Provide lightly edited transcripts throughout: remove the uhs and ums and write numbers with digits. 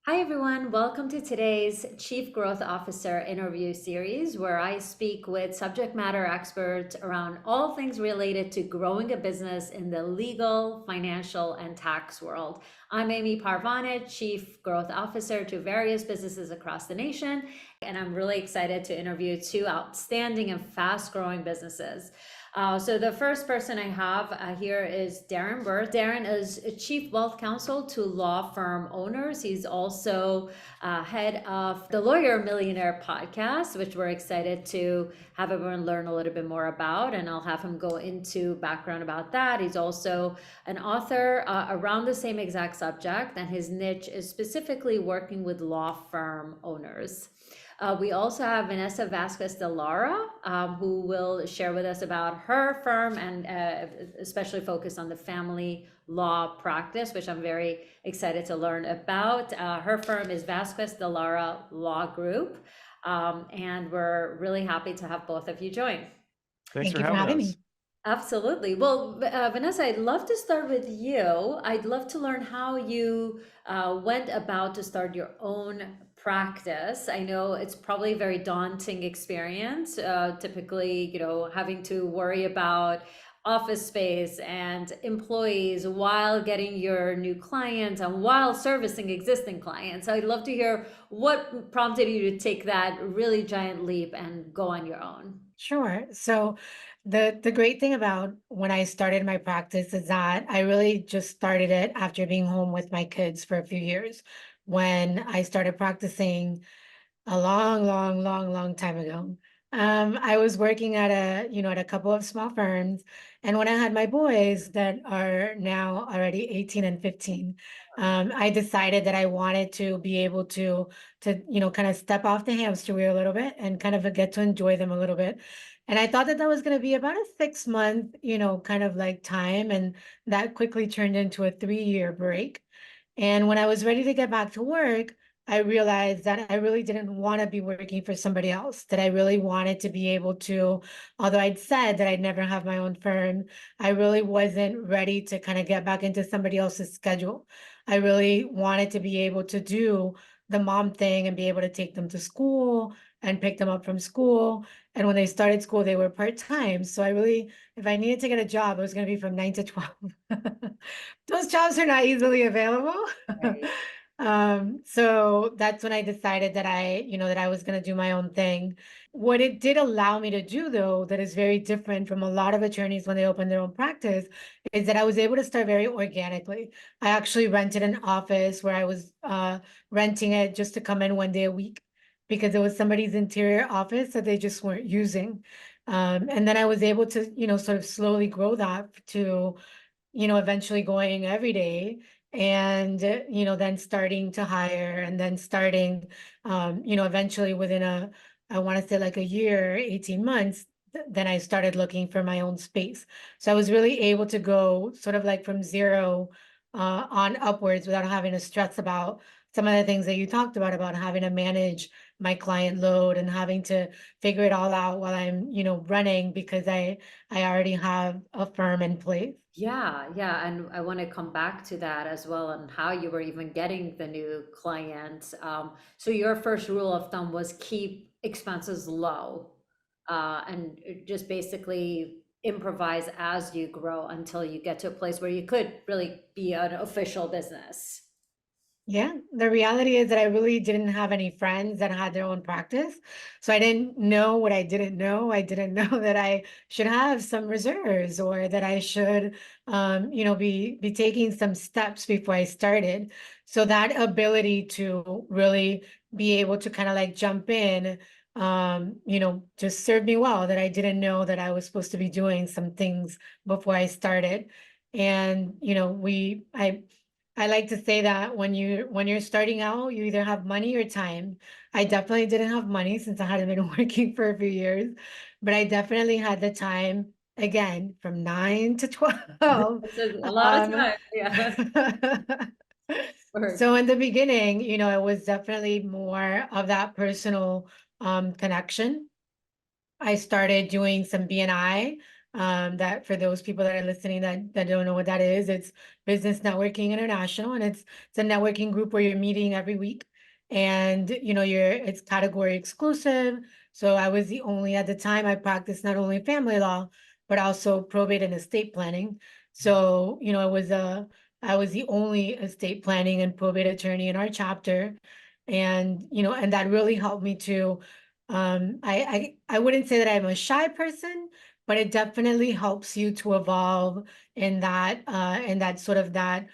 Hi, everyone. Welcome to today's Chief Growth Officer interview series, where I speak with subject matter experts around all things related to growing a business in the legal, financial, and tax world. I'm Amy Parvaneh, Chief Growth Officer to various businesses across the nation, and I'm really excited to interview two outstanding and fast growing businesses. So the first person I have here is Darren Burth. Darren is a Chief Wealth Counsel to law firm owners. He's also head of the Lawyer Millionaire podcast, which we're excited to have everyone learn a little bit more about. And I'll have him go into background about that. He's also an author around the same exact subject, and his niche is specifically working with law firm owners. We also have Vanessa Vasquez de Lara, who will share with us about her firm and especially focus on the family law practice, which I'm very excited to learn about. Her firm is Vasquez de Lara Law Group, and we're really happy to have both of you join. Thanks Thank for you for having having us. me. Absolutely. Well, Vanessa, I'd love to start with you. I'd love to learn how you went about to start your own practice. I know it's probably a very daunting experience, typically, having to worry about office space and employees while getting your new clients and while servicing existing clients. So I'd love to hear what prompted you to take that really giant leap and go on your own. Sure. So the great thing about when I started my practice is that I really just started it after being home with my kids for a few years. When I started practicing a long time ago. I was working at at a couple of small firms. And when I had my boys that are now already 18 and 15, I decided that I wanted to be able to kind of step off the hamster wheel a little bit and kind of get to enjoy them a little bit. And I thought that that was going to be about a 6 month, kind of like time. And that quickly turned into a 3 year break. And when I was ready to get back to work, I realized that I really didn't want to be working for somebody else, that I really wanted to be able to, although I'd said that I'd never have my own firm, I really wasn't ready to kind of get back into somebody else's schedule. I really wanted to be able to do the mom thing and be able to take them to school and pick them up from school. And when they started school, they were part-time. So I really, if I needed to get a job, it was going to be from 9 to 12. Those jobs are not easily available. Right. So that's when I decided that that I was going to do my own thing. What it did allow me to do, though, that is very different from a lot of attorneys when they open their own practice, is that I was able to start very organically. I actually rented an office where I was renting it just to come in 1 day a week because it was somebody's interior office that they just weren't using. And then I was able to, sort of slowly grow that to eventually going every day and, then starting to hire and then starting, eventually within I want to say like a year, 18 months, then I started looking for my own space. So I was really able to go sort of like from zero on upwards without having to stress about some of the things that you talked about having to manage my client load and having to figure it all out while I'm, running because I already have a firm in place. Yeah, yeah, and I want to come back to that as well and how you were even getting the new clients. So your first rule of thumb was keep expenses low, and just basically improvise as you grow until you get to a place where you could really be an official business. Yeah, the reality is that I really didn't have any friends that had their own practice. So I didn't know what I didn't know. I didn't know that I should have some reserves or that I should be taking some steps before I started. So that ability to really be able to kind of like jump in just served me well that I didn't know that I was supposed to be doing some things before I started. And I like to say that when you're starting out, you either have money or time. I definitely didn't have money since I hadn't been working for a few years, but I definitely had the time again from 9 to 12. It's a lot of Um, time, yeah. Or so in the beginning, it was definitely more of that personal connection. I started doing some BNI That for those people that are listening that don't know what that is, it's Business Networking International, and it's a networking group where you're meeting every week, and it's category exclusive. So I was the only at the time I practiced not only family law but also probate and estate planning. So it was a I was the only estate planning and probate attorney in our chapter. And that really helped me to, I wouldn't say that I'm a shy person, but it definitely helps you to evolve in that sort of that,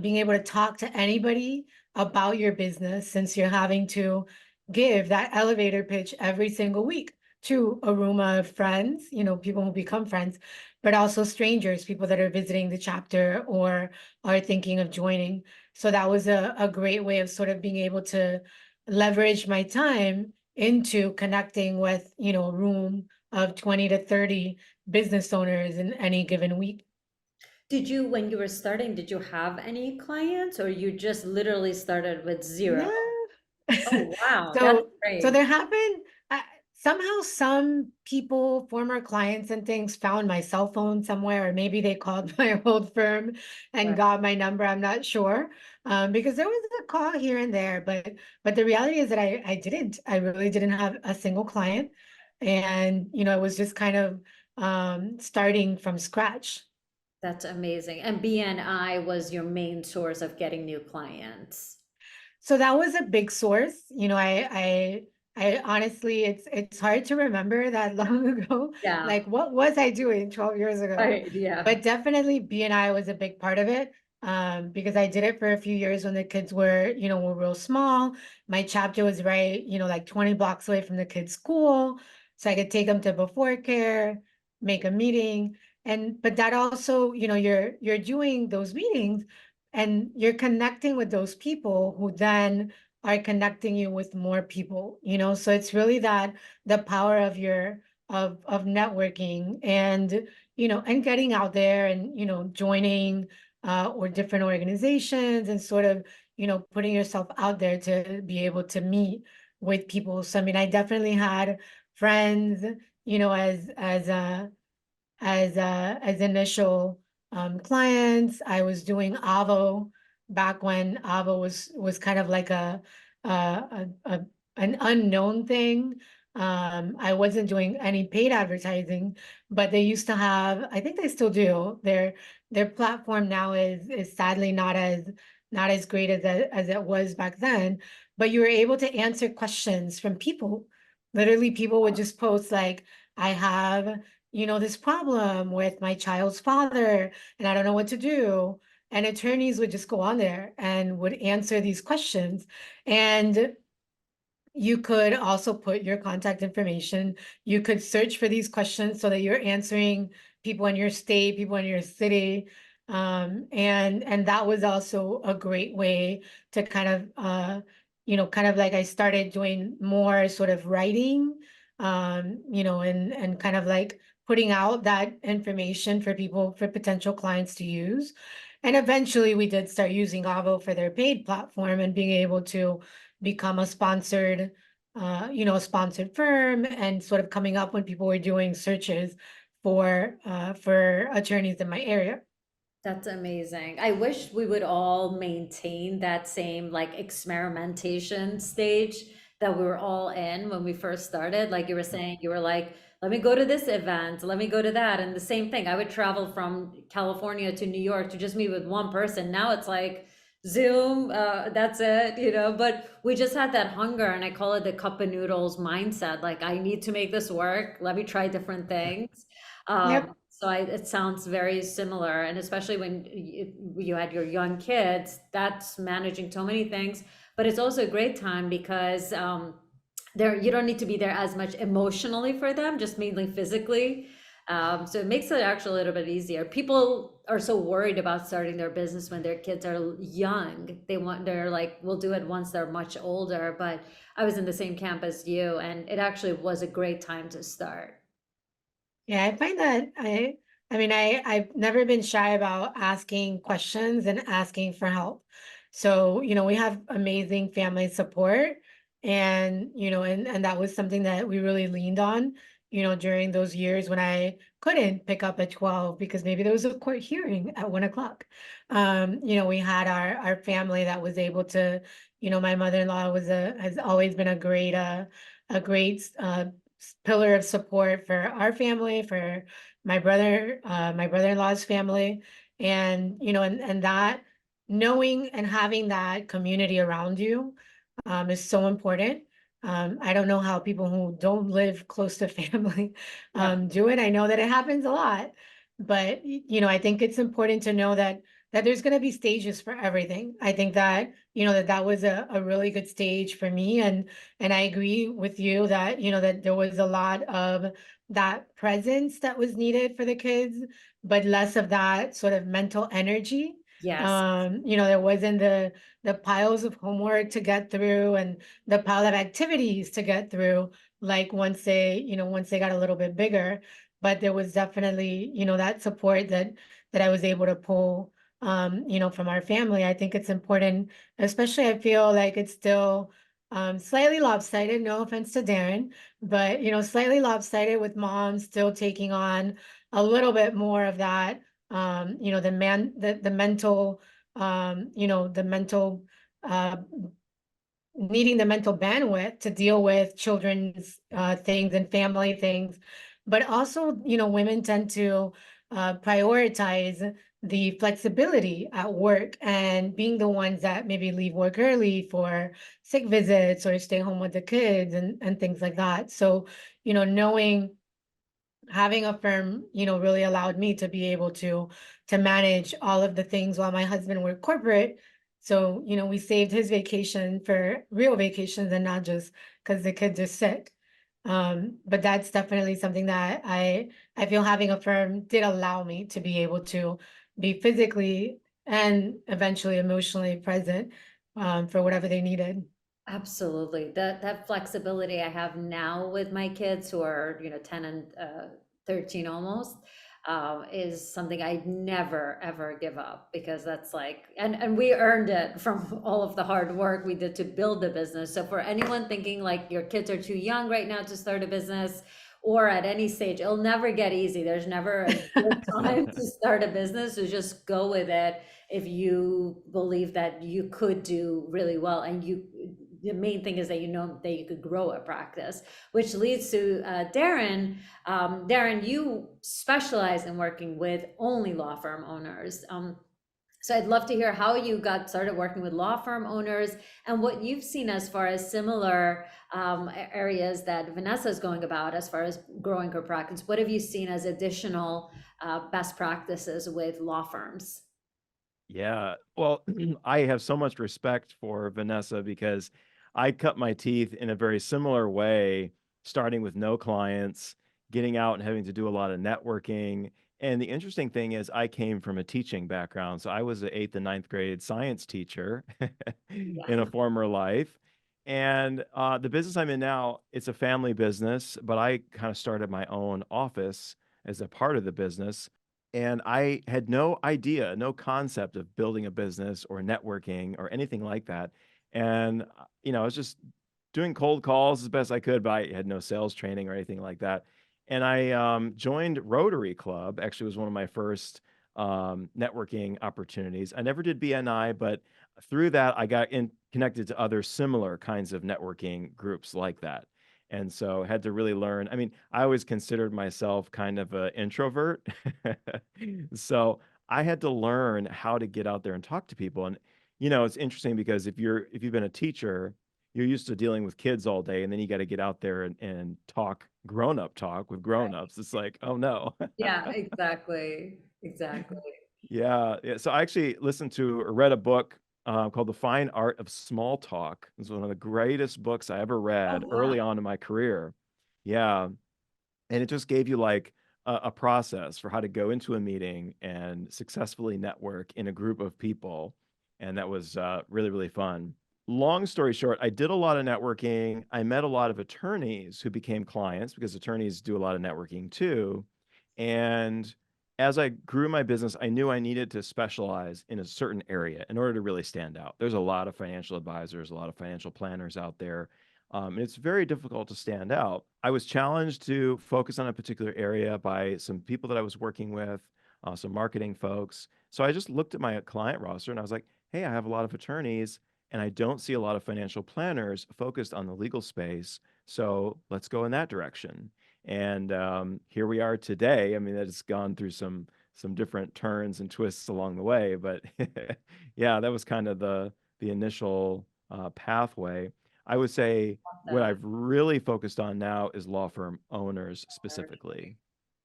being able to talk to anybody about your business, since you're having to give that elevator pitch every single week to a room of friends, people who become friends, but also strangers, people that are visiting the chapter or are thinking of joining. So that was a great way of sort of being able to leverage my time into connecting with, a room of 20 to 30 business owners in any given week. Did you, when you were starting, did you have any clients or you just literally started with zero? No. Oh, wow, that's So great. there happened, somehow some people, former clients and things, found my cell phone somewhere, or maybe they called my old firm and Right. got my number. I'm not sure, because there was a call here and there, but the reality is that I really didn't have a single client, and it was just kind of starting from scratch. That's amazing. And BNI was your main source of getting new clients. So that was a big source. I honestly, it's hard to remember that long ago. Yeah. Like, what was I doing 12 years ago? Right. Yeah. But definitely BNI was a big part of it. Because I did it for a few years when the kids were real small. My chapter was right, like 20 blocks away from the kids' school. So I could take them to before care, make a meeting. But that also, you're doing those meetings and you're connecting with those people who then are connecting you with more people, so it's really that the power of your of networking, and getting out there and joining or different organizations, and sort of putting yourself out there to be able to meet with people. So I mean, I definitely had friends, as initial clients. I was doing Avo back when Avo was kind of like a an unknown thing. I wasn't doing any paid advertising, but they used to have, I think they still do. Their platform now is sadly not as great as it was back then, but you were able to answer questions from people. Literally, people would just post like, I have this problem with my child's father, and I don't know what to do. And attorneys would just go on there and would answer these questions. And you could also put your contact information. You could search for these questions so that you're answering people in your state, people in your city. And that was also a great way to kind of kind of like I started doing more sort of writing, and kind of like putting out that information for people, for potential clients to use. And eventually we did start using Avo for their paid platform and being able to become a sponsored firm, and sort of coming up when people were doing searches for attorneys in my area. That's amazing. I wish we would all maintain that same like experimentation stage that we were all in when we first started. Like you were saying, you were like, let me go to this event, let me go to that. And the same thing, I would travel from California to New York to just meet with one person. Now it's like Zoom, that's it. But we just had that hunger, and I call it the cup of noodles mindset. Like, I need to make this work. Let me try different things. Yep. So it sounds very similar, and especially when you had your young kids, that's managing so many things. But it's also a great time because there you don't need to be there as much emotionally for them, just mainly physically. So it makes it actually a little bit easier. People are so worried about starting their business when their kids are young. They're like, we'll do it once they're much older. But I was in the same camp as you, and it actually was a great time to start. Yeah, I find that I mean, I've never been shy about asking questions and asking for help. So, we have amazing family support, and that was something that we really leaned on, during those years when I couldn't pick up at 12 because maybe there was a court hearing at 1 o'clock. We had our family that was able to, my mother-in-law has always been a great pillar of support for our family, for my brother-in-law's family. And, and that knowing and having that community around you is so important. I don't know how people who don't live close to family Yeah. do it. I know that it happens a lot, but I think it's important to know that there's going to be stages for everything. I think that that was a really good stage for me, and I agree with you that that there was a lot of that presence that was needed for the kids, but less of that sort of mental energy. Yes. There wasn't the piles of homework to get through and the pile of activities to get through, like once they got a little bit bigger. But there was definitely, that support that I was able to pull, from our family. I think it's important, especially I feel like it's still slightly lopsided, no offense to Darren, but slightly lopsided with moms still taking on a little bit more of that, the mental, the mental uh needing the mental bandwidth to deal with children's things and family things. But also, women tend to prioritize the flexibility at work and being the ones that maybe leave work early for sick visits or stay home with the kids and things like that. So, knowing having a firm, really allowed me to be able to manage all of the things while my husband worked corporate. So, we saved his vacation for real vacations and not just because the kids are sick. But that's definitely something that I feel having a firm did allow me to be able to be physically and eventually emotionally present for whatever they needed. Absolutely. That flexibility I have now with my kids who are, 10 and 13 almost, is something I never ever give up, because that's like, and we earned it from all of the hard work we did to build the business. So for anyone thinking like your kids are too young right now to start a business, or at any stage, it'll never get easy. There's never a good time to start a business. So just go with it if you believe that you could do really well, and the main thing is that you know that you could grow a practice, which leads to Darren. Darren, you specialize in working with only law firm owners. So I'd love to hear how you got started working with law firm owners and what you've seen as far as similar areas that Vanessa is going about as far as growing her practice. What have you seen as additional best practices with law firms? Yeah. Well, I have so much respect for Vanessa because I cut my teeth in a very similar way, starting with no clients, getting out and having to do a lot of networking. And the interesting thing is, I came from a teaching background. So I was an eighth and ninth grade science teacher in a Yeah. former life. And the business I'm in now, it's a family business, but I kind of started my own office as a part of the business. And I had no idea, no concept of building a business or networking or anything like that. And, I was just doing cold calls as best I could, but I had no sales training or anything like that. And I joined Rotary Club, actually was one of my first networking opportunities. I never did BNI, but through that, I got connected to other similar kinds of networking groups like that. And so had to really learn. I mean, I always considered myself kind of an introvert. So I had to learn how to get out there and talk to people. And it's interesting because if you've been a teacher, you're used to dealing with kids all day, and then you got to get out there and talk grown-up talk with grown-ups. It's like, oh no. Yeah, exactly. Exactly. Yeah, yeah. So I actually listened to or read a book called The Fine Art of Small Talk. It's one of the greatest books I ever Oh, read wow. early on in my career. Yeah. And it just gave you like a process for how to go into a meeting and successfully network in a group of people. And that was really, really fun. Long story short, I did a lot of networking. I met a lot of attorneys who became clients because attorneys do a lot of networking too. And as I grew my business, I knew I needed to specialize in a certain area in order to really stand out. There's a lot of financial advisors, a lot of financial planners out there. And it's very difficult to stand out. I was challenged to focus on a particular area by some people that I was working with, some marketing folks. So I just looked at my client roster and I was like, hey, I have a lot of attorneys and I don't see a lot of financial planners focused on the legal space. So let's go in that direction. And here we are today. I mean, it's gone through some different turns and twists along the way, but yeah, that was kind of the initial pathway. I would say what That I've really focused on now is law firm owners part. specifically,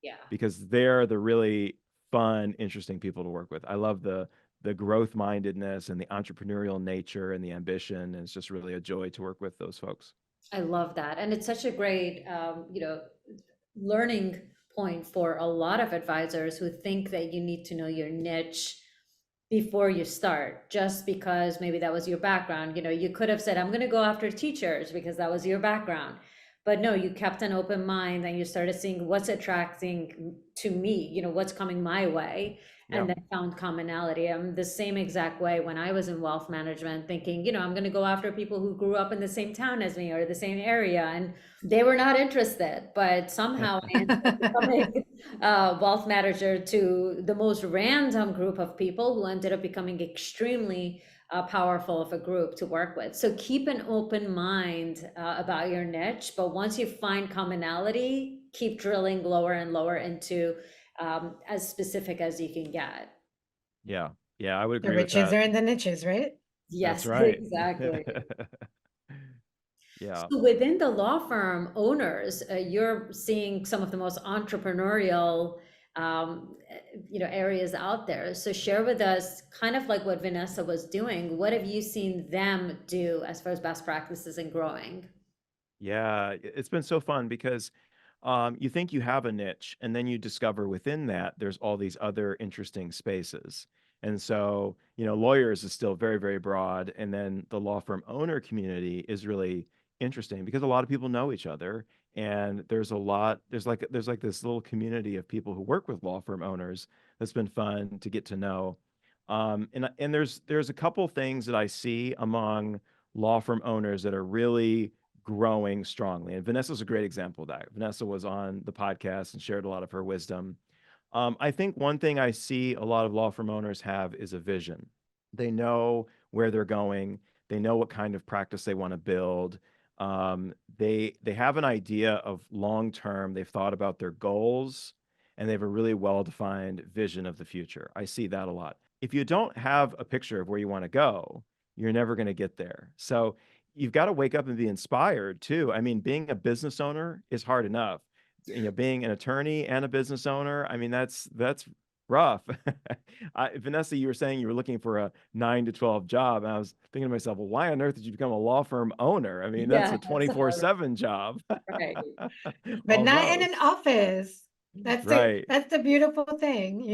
Yeah. because they're the really fun, interesting people to work with. I love the growth mindedness and the entrepreneurial nature and the ambition. And it's just really a joy to work with those folks. I love that. And it's such a great, learning point for a lot of advisors who think that you need to know your niche before you start, just because maybe that was your background. You could have said, I'm going to go after teachers because that was your background. But no, you kept an open mind and you started seeing what's attracting to me, what's coming my way, Yeah. and then found commonality. I'm the same exact way when I was in wealth management, thinking, I'm going to go after people who grew up in the same town as me or the same area. And they were not interested, but somehow I ended up becoming wealth manager to the most random group of people who ended up becoming extremely powerful of a group to work with. So keep an open mind about your niche, but once you find commonality, keep drilling lower and lower into as specific as you can get. Yeah. Yeah. I would The agree with riches that. are in the niches, right? That's Yes, right. exactly. Yeah. So within the law firm owners, you're seeing some of the most entrepreneurial, areas out there. So share with us kind of like what Vanessa was doing. What have you seen them do as far as best practices in growing? Yeah, it's been so fun because you think you have a niche, and then you discover within that there's all these other interesting spaces. And so, lawyers is still very, very broad, and then the law firm owner community is really interesting because a lot of people know each other, and there's like this little community of people who work with law firm owners that's been fun to get to know. And there's a couple things that I see among law firm owners that are really growing strongly. And Vanessa's a great example of that. Vanessa was on the podcast and shared a lot of her wisdom. I think one thing I see a lot of law firm owners have is a vision. They know where they're going. They know what kind of practice they want to build. They have an idea of long term. They've thought about their goals, and they have a really well defined vision of the future. I see that a lot. If you don't have a picture of where you want to go, you're never going to get there. So you've got to wake up and be inspired too. I mean, being a business owner is hard enough. Being an attorney and a business owner, I mean, that's rough. Vanessa, you were saying you were looking for a 9 to 12 job. And I was thinking to myself, well, why on earth did you become a law firm owner? I mean, that's Yeah, a that's hard. 24/7 job. Right. But not in an Almost. office. Right. That's the beautiful thing.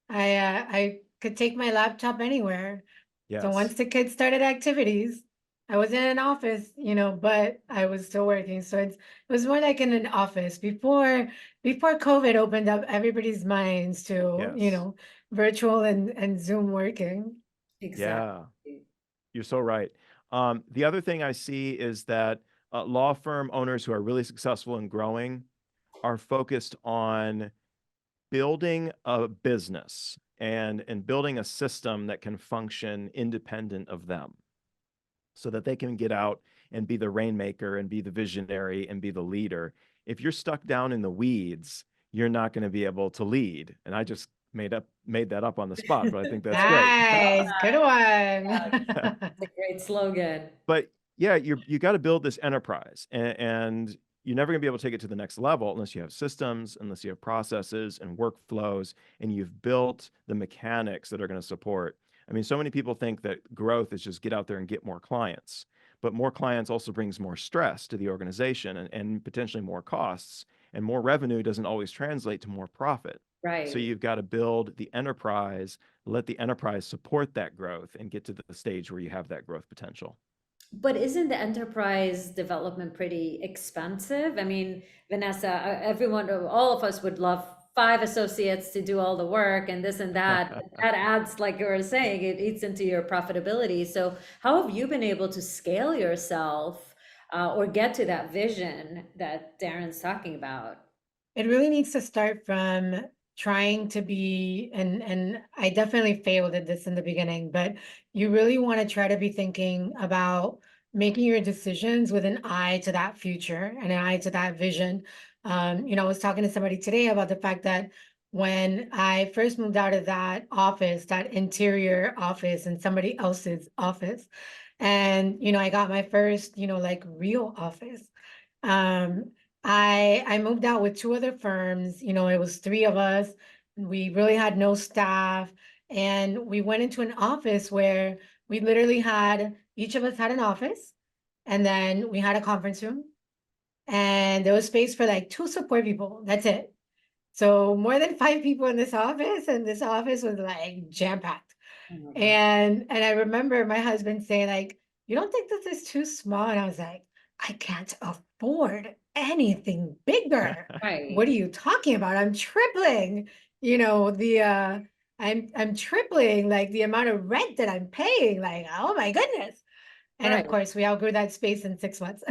I could take my laptop anywhere. So Yes. once the kids started activities, I was in an office, but I was still working. So it was more like in an office before COVID opened up everybody's minds to, Yes. virtual and Zoom working. Yeah. Exactly. You're so right. The other thing I see is that law firm owners who are really successful and growing are focused on building a business and building a system that can function independent of them so that they can get out and be the rainmaker and be the visionary and be the leader. If you're stuck down in the weeds, you're not going to be able to lead. And I just made that up on the spot, but I think that's great. Nice, good Yeah, one. it's a great slogan. But yeah, you got to build this enterprise, and you're never going to be able to take it to the next level unless you have systems, unless you have processes and workflows, and you've built the mechanics that are going to support. I mean, so many people think that growth is just get out there and get more clients, but more clients also brings more stress to the organization and potentially more costs, and more revenue doesn't always translate to more profit. So Right. you've got to build the enterprise, let the enterprise support that growth, and get to the stage where you have that growth potential. But isn't the enterprise development pretty expensive? I mean, Vanessa, everyone, all of us would love 5 associates to do all the work and this and that. That adds, like you were saying, it eats into your profitability. So how have you been able to scale yourself or get to that vision that Darren's talking about? It really needs to start from trying to be, and I definitely failed at this in the beginning, but you really want to try to be thinking about making your decisions with an eye to that future and an eye to that vision. I was talking to somebody today about the fact that when I first moved out of that office, that interior office in somebody else's office, and I got my first, like real office. Um, I moved out with two other firms. It was three of us. We really had no staff, and we went into an office where we literally had each of us had an office, and then we had a conference room, and there was space for like two support people. That's it. So more than five people in this office, and this office was like jam-packed. Oh my God. And I remember my husband saying, like, you don't think this is too small? And I was like, I can't afford anything bigger. What Right, are you talking about? I'm tripling, the I'm tripling like the amount of rent that I'm paying. Like, oh my goodness. And of right. course, we outgrew that space in 6 months.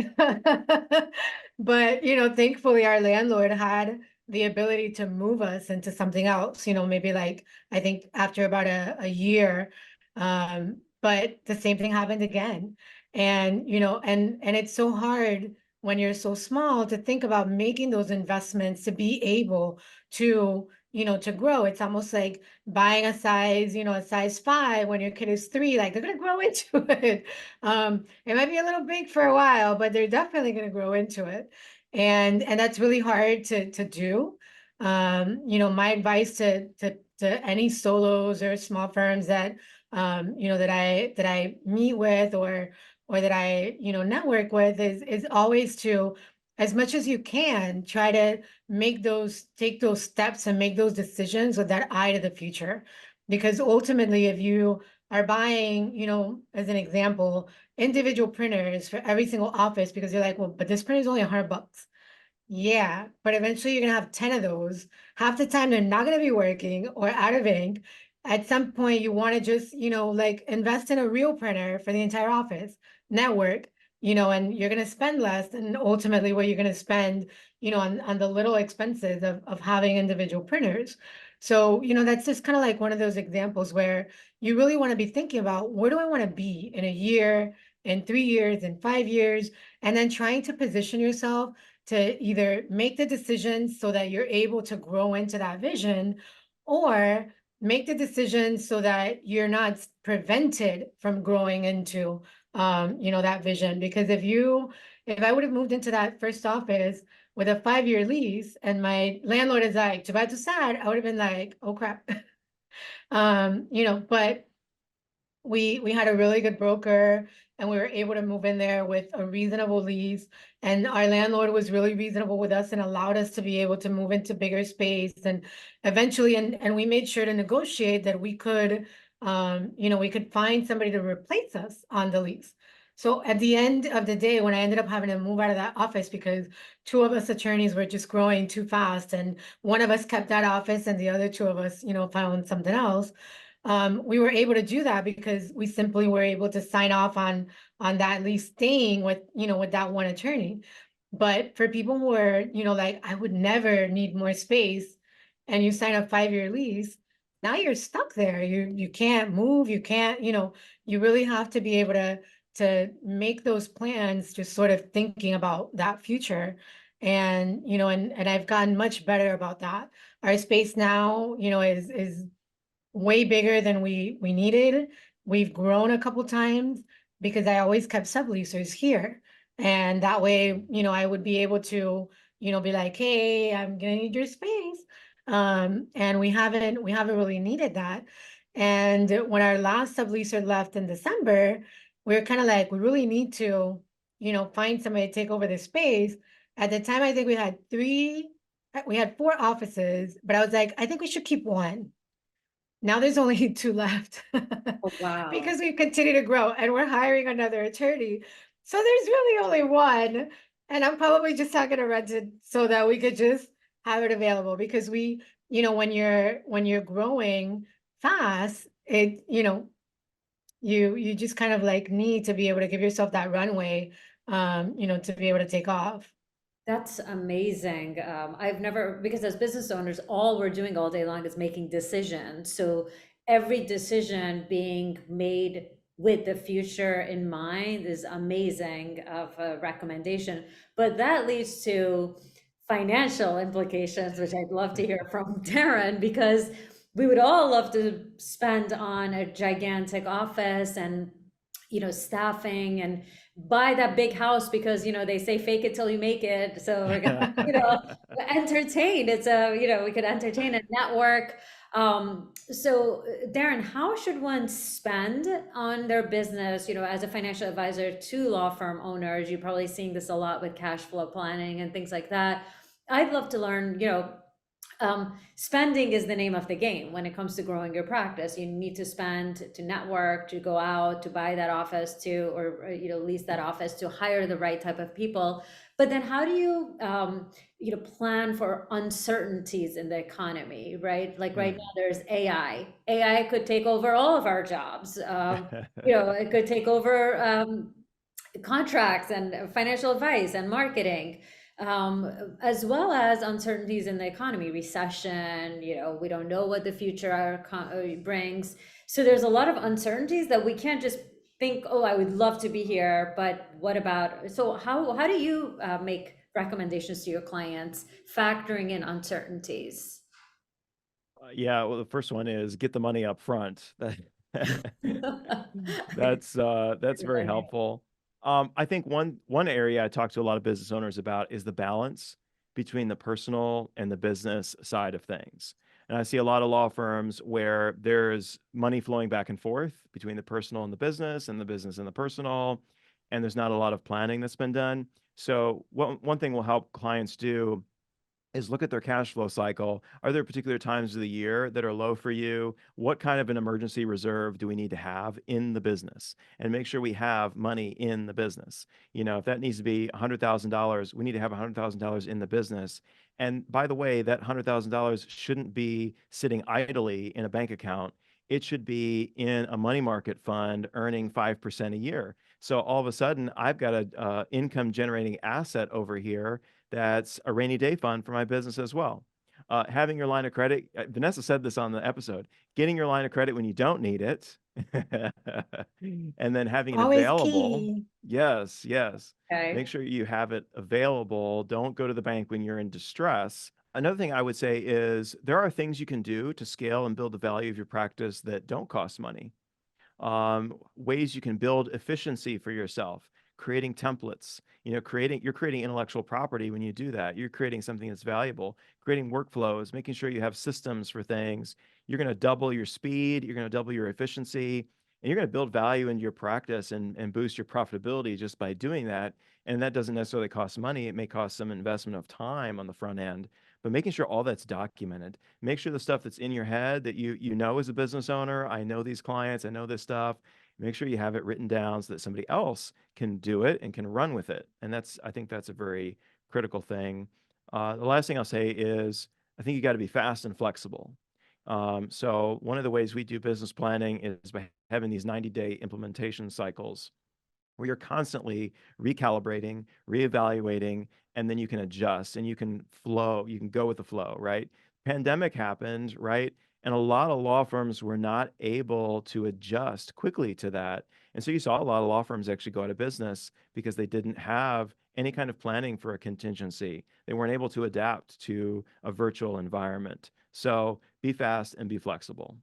But, thankfully, our landlord had the ability to move us into something else, maybe like I think after about a year. But the same thing happened again. And, and it's so hard when you're so small to think about making those investments to be able to, to grow. It's almost like buying a size 5 when your kid is 3, like they're gonna grow into it. It might be a little big for a while, but they're definitely going to grow into it. And that's really hard to do. My advice to any solos or small firms that that I meet with or that I network with is always to, as much as you can, try to take those steps and make those decisions with that eye to the future. Because ultimately, if you are buying, as an example, individual printers for every single office because you're like, well, but this printer is only $100. Yeah, but eventually you're gonna have 10 of those. Half the time they're not gonna be working or out of ink. At some point, you want to just, like invest in a real printer for the entire office, network, and you're gonna spend less than ultimately what you're gonna spend, on the little expenses of having individual printers. So, that's just kind of like one of those examples where you really want to be thinking about where do I want to be in a year, in 3 years, in 5 years, and then trying to position yourself to either make the decisions so that you're able to grow into that vision, or make the decisions so that you're not prevented from growing into that vision. Because if I would have moved into that first office with a 5-year lease and my landlord is like, too bad, too sad, I would have been like, oh crap. But we had a really good broker, and we were able to move in there with a reasonable lease, and our landlord was really reasonable with us and allowed us to be able to move into bigger space. And eventually, and we made sure to negotiate that we could find somebody to replace us on the lease. So at the end of the day, when I ended up having to move out of that office because two of us attorneys were just growing too fast, and one of us kept that office and the other two of us, found something else, we were able to do that because we simply were able to sign off on that lease staying with that one attorney. But for people who are, like, I would never need more space, and you sign a 5-year lease, now you're stuck there. You can't move, you can't, you really have to be able to make those plans, just sort of thinking about that future. And and I've gotten much better about that. Our space now, is way bigger than we needed. We've grown a couple times because I always kept subleasers here. And that way, I would be able to, be like, hey, I'm gonna need your space. And we haven't really needed that. And when our last subleaser left in December, we were kind of like, we really need to, find somebody to take over the space. At the time, I think we had 4 offices, but I was like, I think we should keep one. Now there's only 2 left Oh, wow. because we continue to grow and we're hiring another attorney. So there's really only one. And I'm probably just not gonna rent it so that we could just have it available, because when you're growing fast, you just kind of like need to be able to give yourself that runway, to be able to take off. That's amazing. I've never, because as business owners, all we're doing all day long is making decisions. So every decision being made with the future in mind is amazing of a recommendation. But that leads to financial implications, which I'd love to hear from Darren, because we would all love to spend on a gigantic office and staffing and buy that big house because they say fake it till you make it, so we're gonna entertain. It's a we could entertain and network. So Darren, how should one spend on their business as a financial advisor to law firm owners? You're probably seeing this a lot with cash flow planning and things like that. I'd love to learn, spending is the name of the game when it comes to growing your practice. You need to spend to network, to go out, to buy that office, to or lease that office, to hire the right type of people. But then how do you plan for uncertainties in the economy, right? Like right now there's AI could take over all of our jobs. It could take over contracts and financial advice and marketing, as well as uncertainties in the economy, recession. We don't know what the future brings. So there's a lot of uncertainties that we can't just think, oh, I would love to be here, but what about? So how do you make recommendations to your clients, factoring in uncertainties? Yeah, well, the first one is get the money up front. That's very helpful. I think one area I talk to a lot of business owners about is the balance between the personal and the business side of things. And I see a lot of law firms where there's money flowing back and forth between the personal and the business and the personal, and there's not a lot of planning that's been done. So one thing will help clients do is look at their cash flow cycle. Are there particular times of the year that are low for you? What kind of an emergency reserve do we need to have in the business? And make sure we have money in the business. If that needs to be $100,000, we need to have $100,000 in the business. And by the way, that $100,000 shouldn't be sitting idly in a bank account. It should be in a money market fund earning 5% a year. So all of a sudden, I've got a income generating asset over here that's a rainy day fund for my business as well. Having your line of credit, Vanessa said this on the episode, getting your line of credit when you don't need it, and then having it Always available. key. Yes, yes. Okay. Make sure you have it available. Don't go to the bank when you're in distress. Another thing I would say is there are things you can do to scale and build the value of your practice that don't cost money. Ways you can build efficiency for yourself, creating templates, you're creating intellectual property when you do that. You're creating something that's valuable, creating workflows, making sure you have systems for things. You're going to double your speed, you're going to double your efficiency, and you're going to build value into your practice and boost your profitability just by doing that. And that doesn't necessarily cost money. It may cost some investment of time on the front end, but making sure all that's documented. Make sure the stuff that's in your head that you know as a business owner, I know these clients, I know this stuff. Make sure you have it written down so that somebody else can do it and can run with it. And I think that's a very critical thing. The last thing I'll say is I think you got to be fast and flexible. So one of the ways we do business planning is by having these 90-day implementation cycles where you're constantly recalibrating, reevaluating, and then you can adjust and you can go with the flow, right? Pandemic happened, right? And a lot of law firms were not able to adjust quickly to that. And so you saw a lot of law firms actually go out of business because they didn't have any kind of planning for a contingency. They weren't able to adapt to a virtual environment. So be fast and be flexible.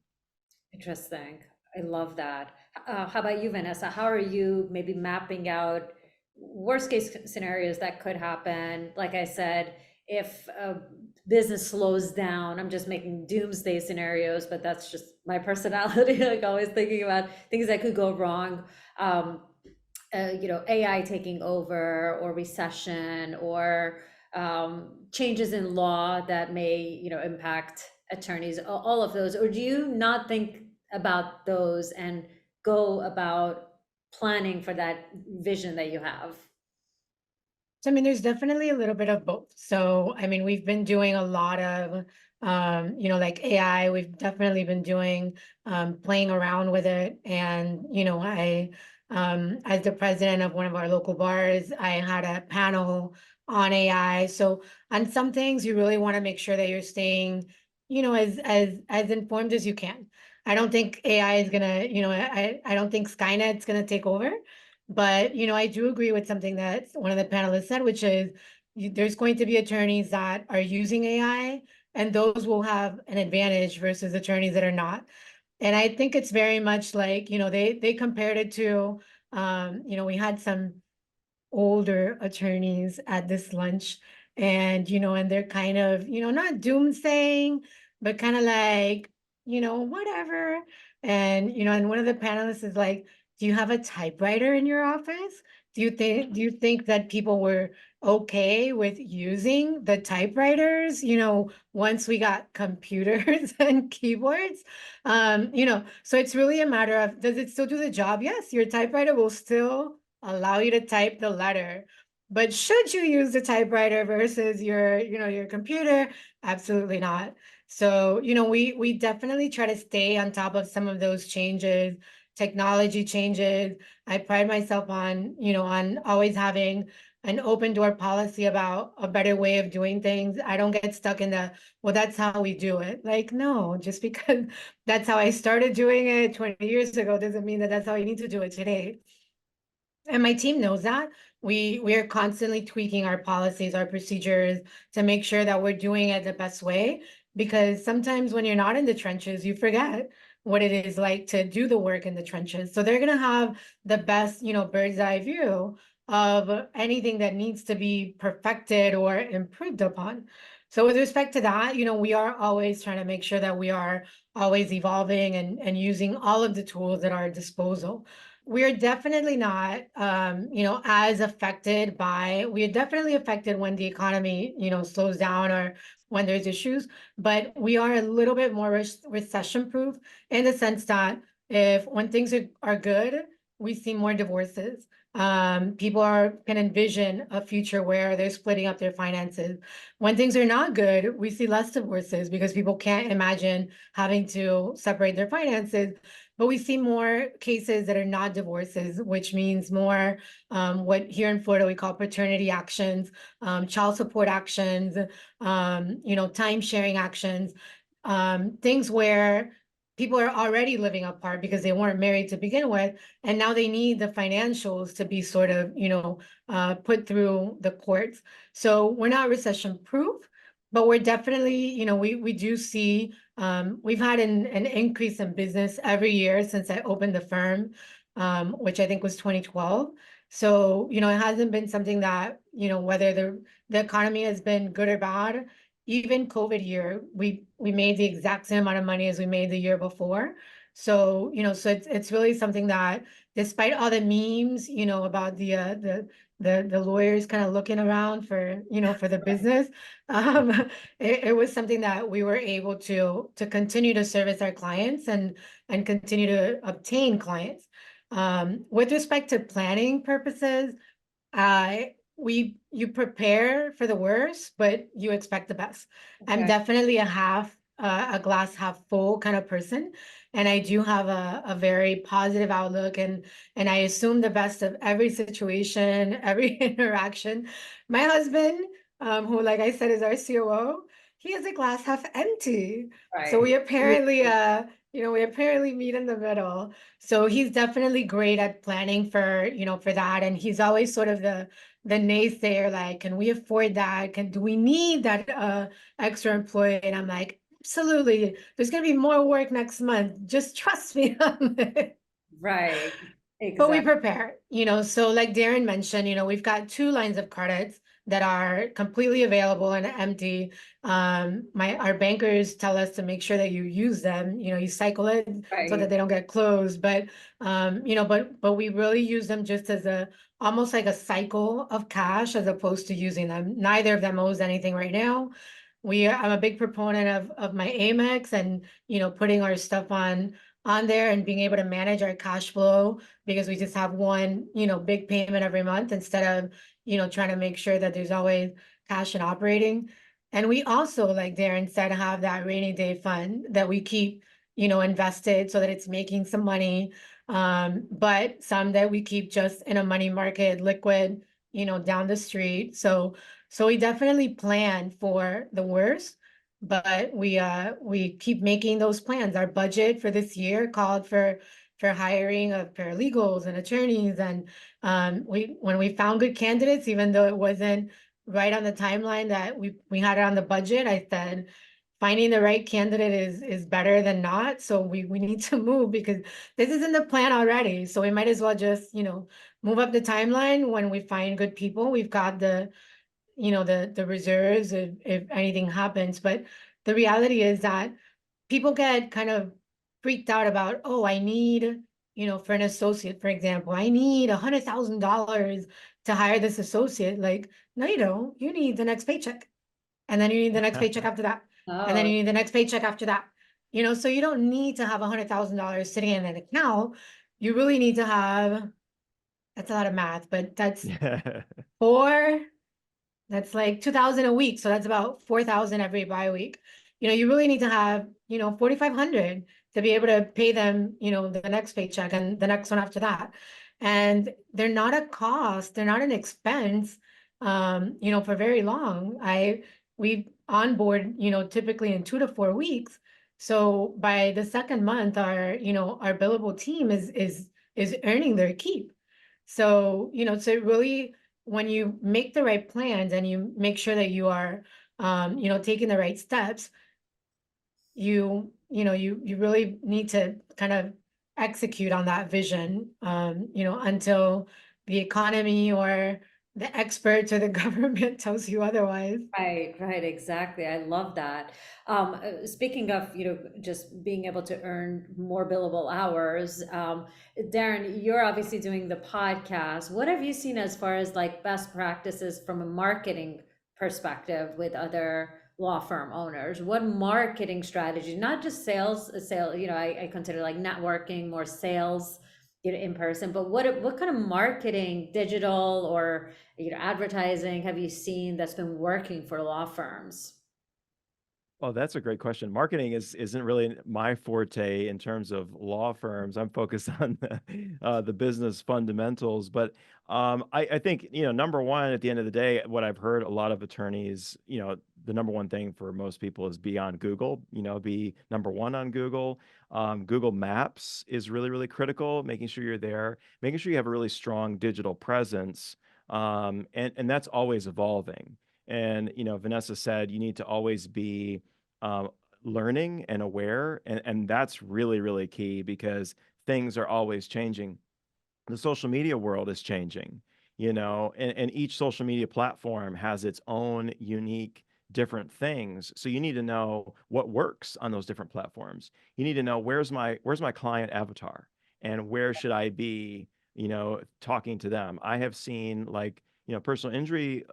Interesting. I love that. How about you, Vanessa? How are you maybe mapping out worst case scenarios that could happen? Like I said, if a business slows down, I'm just making doomsday scenarios, but that's just my personality, like always thinking about things that could go wrong. AI taking over, or recession, or changes in law that may, impact attorneys, all of those. Or do you not think about those and go about planning for that vision that you have? So, I mean, there's definitely a little bit of both. So, I mean, we've been doing a lot of, like AI, we've definitely been doing, playing around with it. And, As the president of one of our local bars, I had a panel on AI. So on some things, you really want to make sure that you're staying, as informed as you can. I don't think AI is gonna, I don't think Skynet's gonna take over. But, I do agree with something that one of the panelists said, which is there's going to be attorneys that are using AI, and those will have an advantage versus attorneys that are not. And I think it's very much like, they compared it to, we had some older attorneys at this lunch, and and they're kind of, not doomsaying, but kind of like, whatever. And and one of the panelists is like, do you have a typewriter in your office? Do you think that people were okay with using the typewriters, once we got computers and keyboards? So it's really a matter of, does it still do the job? Yes, your typewriter will still allow you to type the letter. But should you use the typewriter versus your computer? Absolutely not. So, we definitely try to stay on top of some of those changes, technology changes. I pride myself on, on always having an open door policy about a better way of doing things. I don't get stuck in the, well, that's how we do it. Like, no, just because that's how I started doing it 20 years ago doesn't mean that that's how you need to do it today. And my team knows that. We are constantly tweaking our policies, our procedures to make sure that we're doing it the best way. Because sometimes when you're not in the trenches, you forget what it is like to do the work in the trenches. So they're gonna have the best, bird's eye view of anything that needs to be perfected or improved upon. So with respect to that, we are always trying to make sure that we are always evolving and using all of the tools at our disposal. We're definitely not, as affected by, we are definitely affected when the economy, slows down or when there's issues, but we are a little bit more recession proof in the sense that when things are good, we see more divorces. People can envision a future where they're splitting up their finances. When things are not good, we see less divorces because people can't imagine having to separate their finances. But we see more cases that are not divorces, which means more what here in Florida we call paternity actions, child support actions, time sharing actions, things where people are already living apart because they weren't married to begin with, and now they need the financials to be sort of, put through the courts. So we're not recession proof, but we're definitely, we do see, we've had an increase in business every year since I opened the firm, which I think was 2012. So, it hasn't been something that, whether the economy has been good or bad, even COVID year, we made the exact same amount of money as we made the year before. So, so it's really something that, despite all the memes, about the lawyers kind of looking around for, for the business, um, it was something that we were able to continue to service our clients and continue to obtain clients. With respect to planning purposes, you prepare for the worst, but you expect the best. I'm Okay. definitely a glass half full kind of person. And I do have a very positive outlook, and I assume the best of every situation, every interaction. My husband, who, like I said, is our COO, he is a glass half empty. So Right. we apparently, we apparently meet in the middle. So he's definitely great at planning for that. And he's always sort of the naysayer, like, can we afford that? Do we need that extra employee? And I'm like, absolutely. There's gonna be more work next month. Just trust me on it. Right. But we Exactly. prepare, so like Darren mentioned, we've got 2 lines of credits that are completely available and empty. Our bankers tell us to make sure that you use them, you cycle it so that Right. they don't get closed. But but we really use them just as almost like a cycle of cash as opposed to using them. Neither of them owes anything right now. I'm a big proponent of my Amex and putting our stuff on there and being able to manage our cash flow, because we just have one, big payment every month instead of, trying to make sure that there's always cash and operating. And we also, like Darren said, have that rainy day fund that we keep, invested so that it's making some money. but some that we keep just in a money market liquid, down the street. So we definitely plan for the worst, but we keep making those plans. Our budget for this year called for hiring of paralegals and attorneys, and when we found good candidates, even though it wasn't right on the timeline that we had it on the budget, I said finding the right candidate is better than not. So we need to move because this is in the plan already. So we might as well just, move up the timeline when we find good people. We've got the reserves if anything happens. But the reality is that people get kind of freaked out about, oh, I need, for an associate, for example, I need $100,000 to hire this associate. Like, no, you don't. You need the next paycheck. And then you need the next paycheck after that. And then Oh, you need the next paycheck after that. So you don't need to have $100,000 sitting in an account. You really need to have, that's a lot of math, but that's Yeah. four, that's like 2,000 a week. So that's about 4,000 every bi-week. You really need to have, 4,500 to be able to pay them, the next paycheck and the next one after that. And they're not a cost, they're not an expense, for very long. We onboard, typically in 2 to 4 weeks. So by the second month, our billable team is earning their keep. So really, when you make the right plans and you make sure that you are, taking the right steps, you really need to kind of execute on that vision, until the economy or the experts or the government tells you otherwise. right, exactly. I love that. Speaking of, just being able to earn more billable hours, Darren, you're obviously doing the podcast. What have you seen as far as like best practices from a marketing perspective with other law firm owners? What marketing strategy, not just sale, I consider like networking, more sales, in person, but what kind of marketing, digital or advertising have you seen that's been working for law firms? Oh, that's a great question. Marketing isn't really my forte in terms of law firms. I'm focused on the business fundamentals. But I think, number one, at the end of the day, what I've heard a lot of attorneys, the number one thing for most people is be on Google, be number one on Google. Google Maps is really, really critical, making sure you're there, making sure you have a really strong digital presence. And that's always evolving. And, Vanessa said you need to always be um, learning and aware. And that's really, really key because things are always changing. The social media world is changing, and each social media platform has its own unique different things. So you need to know what works on those different platforms. You need to know where's my client avatar and where should I be, talking to them. I have seen like, personal injury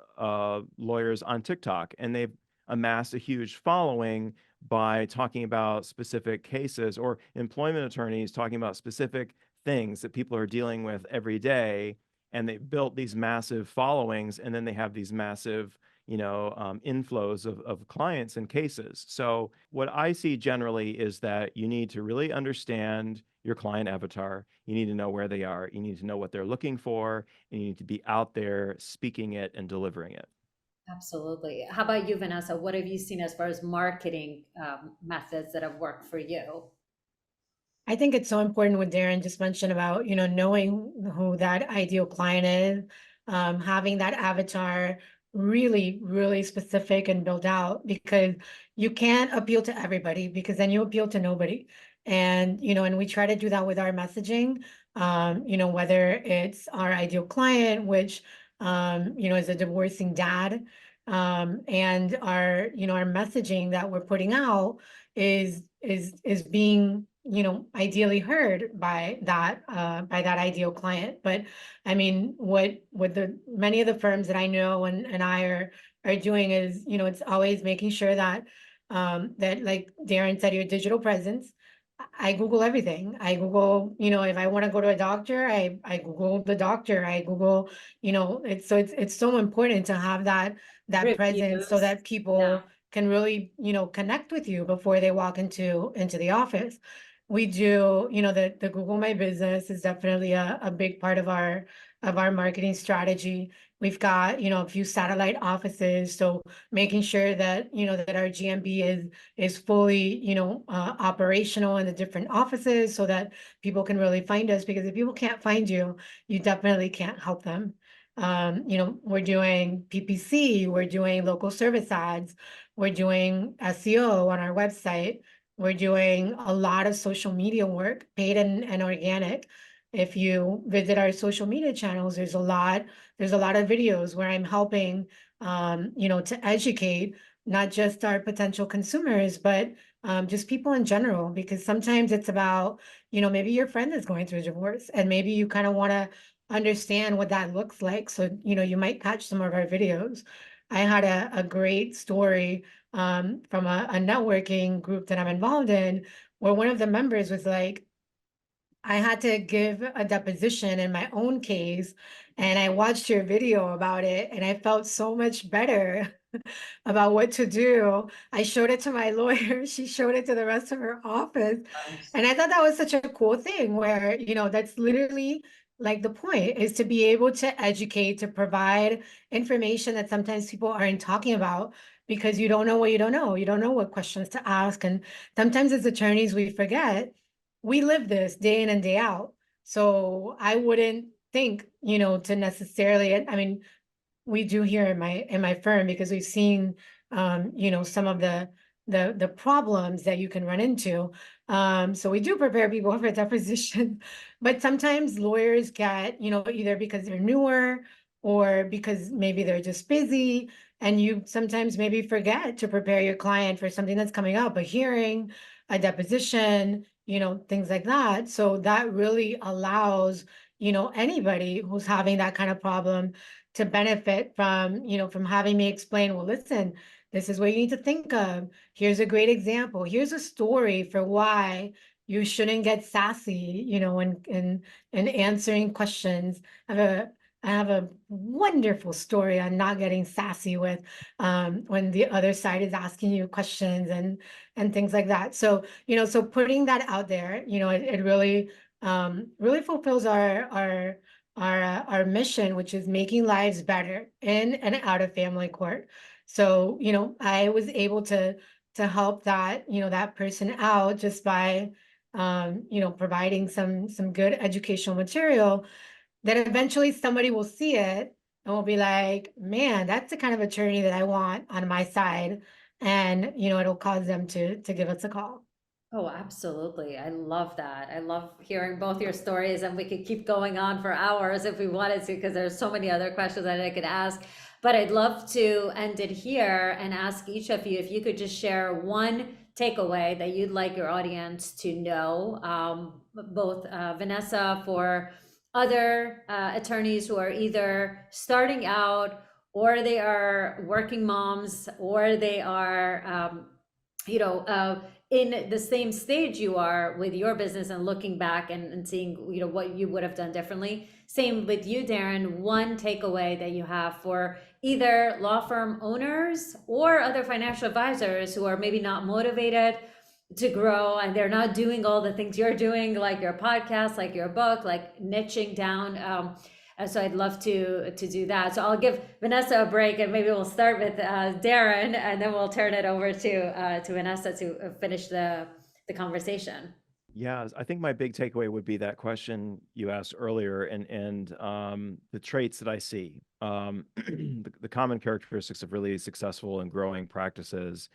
lawyers on TikTok, and they've amassed a huge following by talking about specific cases, or employment attorneys talking about specific things that people are dealing with every day, and they built these massive followings, and then they have these massive inflows of clients and cases. So what I see generally is that you need to really understand your client avatar. You need to know where they are, you need to know what they're looking for, and you need to be out there speaking it and delivering it. Absolutely. How about you, Vanessa? What have you seen as far as marketing methods that have worked for you? I think it's so important what Darren just mentioned about, knowing who that ideal client is, having that avatar really, really specific and built out, because you can't appeal to everybody, because then you appeal to nobody. And we try to do that with our messaging, whether it's our ideal client, which, is a divorcing dad, and our messaging that we're putting out is being ideally heard by that ideal client. But I mean, what the many of the firms that I know and I are doing is, it's always making sure that that, like Darren said, your digital presence. I Google everything. I Google, if I want to go to a doctor, I Google the doctor. I Google, it's so important to have that presence so Reviews. that Yeah. people can really, connect with you before they walk into the office. we do, the Google My Business is definitely a big part of our marketing strategy. We've got, a few satellite offices, so making sure that, that our GMB is fully, operational in the different offices so that people can really find us, because if people can't find you, you definitely can't help them. We're doing PPC, we're doing local service ads, we're doing SEO on our website. We're doing a lot of social media work, paid and organic. If you visit our social media channels, there's a lot of videos where I'm helping, to educate not just our potential consumers, but just people in general, because sometimes it's about, maybe your friend is going through a divorce and maybe you kind of want to understand what that looks like. So, you might catch some of our videos. I had a great story from a networking group that I'm involved in, where one of the members was like, I had to give a deposition in my own case, and I watched your video about it, and I felt so much better about what to do. I showed it to my lawyer, she showed it to the rest of her office. And I thought that was such a cool thing where, that's literally like the point is to be able to educate, to provide information that sometimes people aren't talking about because you don't know what you don't know. You don't know what questions to ask. And sometimes as attorneys, we forget we live this day in and day out. So I wouldn't think, to necessarily, I mean, we do here in my firm because we've seen some of the problems that you can run into. So we do prepare people for deposition, but sometimes lawyers get, either because they're newer or because maybe they're just busy, and you sometimes maybe forget to prepare your client for something that's coming up, a hearing, a deposition, things like that. So that really allows, anybody who's having that kind of problem to benefit from, from having me explain, well, listen, this is what you need to think of. Here's a great example. Here's a story for why you shouldn't get sassy, in answering questions. I have a wonderful story on not getting sassy with when the other side is asking you questions and things like that. So, so putting that out there, it really really fulfills our mission, which is making lives better in and out of family court. So, I was able to help that, that person out just by providing some good educational material that eventually somebody will see it and will be like, man, that's the kind of attorney that I want on my side. And, it'll cause them to give us a call. Oh, absolutely. I love that. I love hearing both your stories, and we could keep going on for hours if we wanted to, because there's so many other questions that I could ask. But I'd love to end it here and ask each of you if you could just share one takeaway that you'd like your audience to know, both Vanessa, for other attorneys who are either starting out, or they are working moms, or they are, you know, in the same stage you are with your business and looking back and seeing, what you would have done differently. Same with you, Darren. One takeaway that you have for either law firm owners or other financial advisors who are maybe not motivated to grow, and they're not doing all the things you're doing, like your podcast, like your book, like niching down. So I'd love to do that. So I'll give Vanessa a break, and maybe we'll start with Darren, and then we'll turn it over to Vanessa to finish the conversation. Yeah, I think my big takeaway would be that question you asked earlier, and the traits that I see, the common characteristics of really successful and growing practices,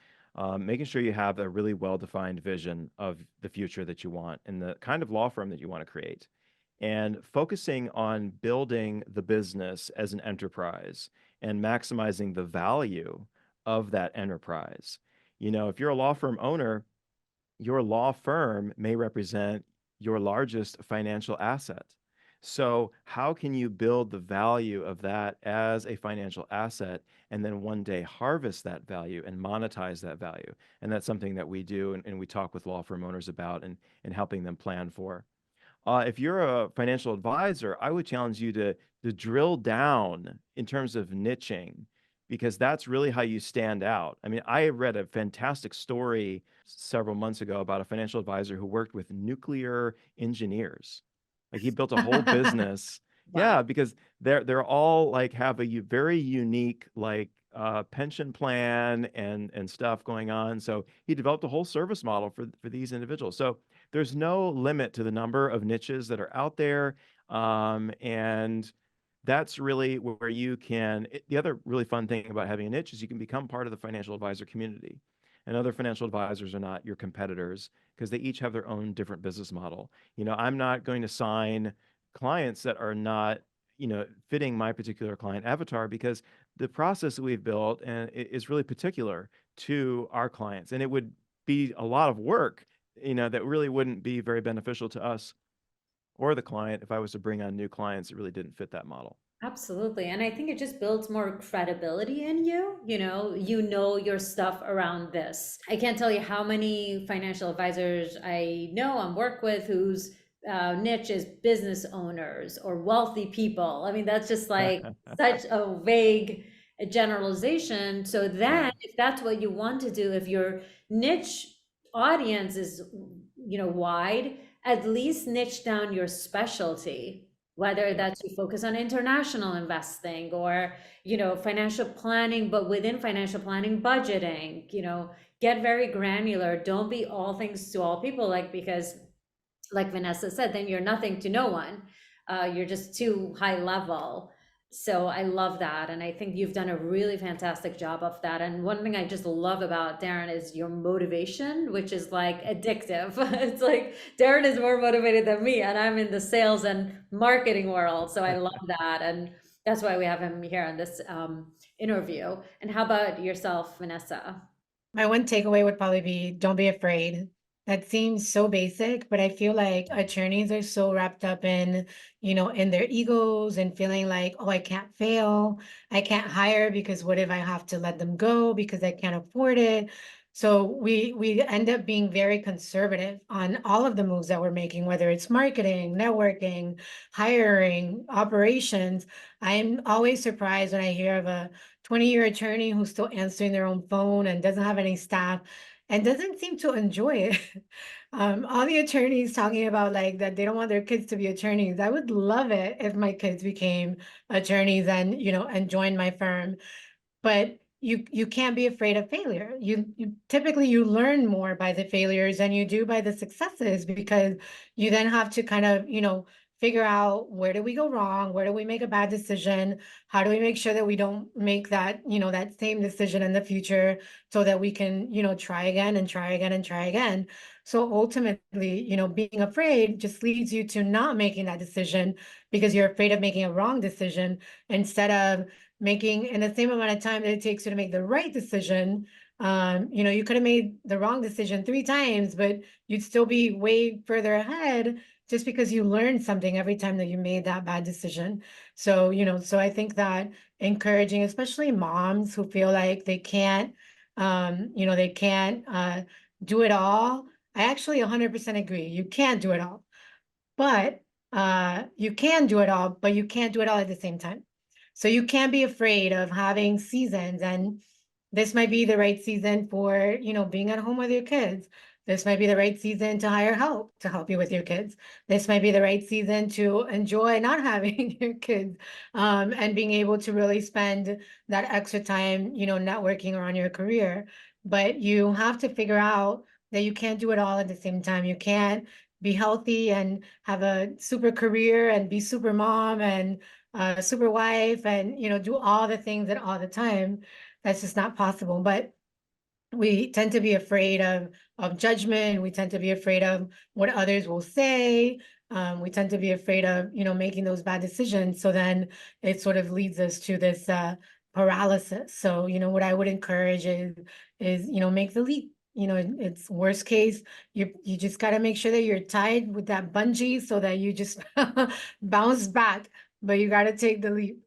making sure you have a really well-defined vision of the future that you want and the kind of law firm that you want to create, and focusing on building the business as an enterprise and maximizing the value of that enterprise. If you're a law firm owner, your law firm may represent your largest financial asset. So, how can you build the value of that as a financial asset and then one day harvest that value and monetize that value? And that's something that we do, and we talk with law firm owners about and helping them plan for. If you're a financial advisor, I would challenge you to drill down in terms of niching because that's really how you stand out. I mean, I read a fantastic story several months ago about a financial advisor who worked with nuclear engineers. Like he built a whole business. Wow. Yeah, because they're all like have a very unique like pension plan and stuff going on. So he developed a whole service model for these individuals. So there's no limit to the number of niches that are out there. And that's really where you can. The other really fun thing about having a niche is you can become part of the financial advisor community. And other financial advisors are not your competitors because they each have their own different business model. I'm not going to sign clients that are not, fitting my particular client avatar because the process that we've built and is really particular to our clients. And it would be a lot of work, that really wouldn't be very beneficial to us or the client if I was to bring on new clients that really didn't fit that model. Absolutely. And I think it just builds more credibility in you. You know your stuff around this. I can't tell you how many financial advisors I know and work with whose niche is business owners or wealthy people. I mean, that's just like such a vague generalization. So then, Yeah. if that's what you want to do, if your niche audience is, wide, at least niche down your specialty, whether Yeah. that's you focus on international investing or financial planning, but within financial planning, budgeting, get very granular. Don't be all things to all people, like, because like Vanessa said, then you're nothing to no one. You're just too high level. So I love that. And I think you've done a really fantastic job of that. And one thing I just love about Darren is your motivation, which is like addictive. It's like Darren is more motivated than me, and I'm in the sales and marketing world. So I love that. And that's why we have him here in this interview. And how about yourself, Vanessa? My one takeaway would probably be don't be afraid. That seems so basic, but I feel like attorneys are so wrapped up in their egos and feeling like, oh, I can't fail. I can't hire because what if I have to let them go because I can't afford it? So we end up being very conservative on all of the moves that we're making, whether it's marketing, networking, hiring, operations. I'm always surprised when I hear of a 20-year attorney who's still answering their own phone and doesn't have any staff and doesn't seem to enjoy it. All the attorneys talking about like that they don't want their kids to be attorneys. I would love it if my kids became attorneys and joined my firm, but you can't be afraid of failure. You typically you learn more by the failures than you do by the successes because you then have to kind of figure out where do we go wrong, where do we make a bad decision, how do we make sure that we don't make that same decision in the future so that we can try again and try again and try again. So ultimately being afraid just leads you to not making that decision because you're afraid of making a wrong decision instead of making in the same amount of time that it takes you to make the right decision. You could have made the wrong decision 3 times, but you'd still be way further ahead just because you learned something every time that you made that bad decision. So I think that encouraging, especially moms who feel like they can't do it all. I actually 100% agree. You can't do it all, but you can do it all, but you can't do it all at the same time. So you can't be afraid of having seasons, and this might be the right season for, being at home with your kids. This might be the right season to hire help to help you with your kids. This might be the right season to enjoy not having your kids, and being able to really spend that extra time, networking around your career. But you have to figure out that you can't do it all at the same time. You can't be healthy and have a super career and be super mom and super wife and do all the things at all the time. That's just not possible. But we tend to be afraid of judgment. We tend to be afraid of what others will say. We tend to be afraid of making those bad decisions. So then it sort of leads us to this paralysis. So what I would encourage is make the leap. It's worst case. You just got to make sure that you're tied with that bungee so that you just bounce back. But you got to take the leap.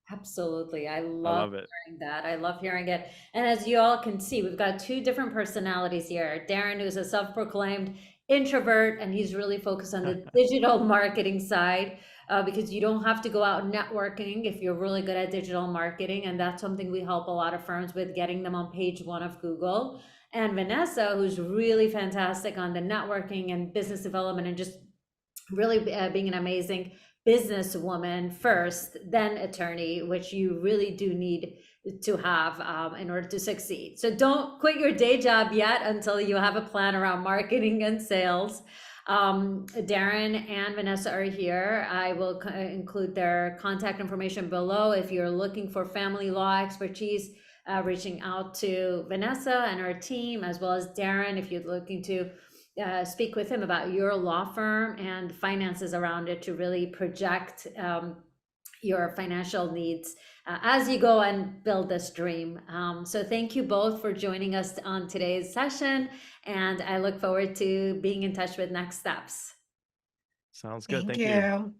Absolutely. I I love love it. hearing that. I love hearing it. And as you all can see, we've got two different personalities here. Darren, who's a self-proclaimed introvert, and he's really focused on the digital marketing side. because you don't have to go out networking if you're really good at digital marketing. And that's something we help a lot of firms with, getting them on page one of Google. And Vanessa, who's really fantastic on the networking and business development and just really being an amazing businesswoman first, then attorney, which you really do need to have in order to succeed. So don't quit your day job yet until you have a plan around marketing and sales. Darren and Vanessa are here. I will include their contact information below. If you're looking for family law expertise, reaching out to Vanessa and her team, as well as Darren, if you're looking to speak with him about your law firm and finances around it to really project your financial needs as you go and build this dream. So thank you both for joining us on today's session, and I look forward to being in touch with next steps. Sounds good. Thank Thank you. you.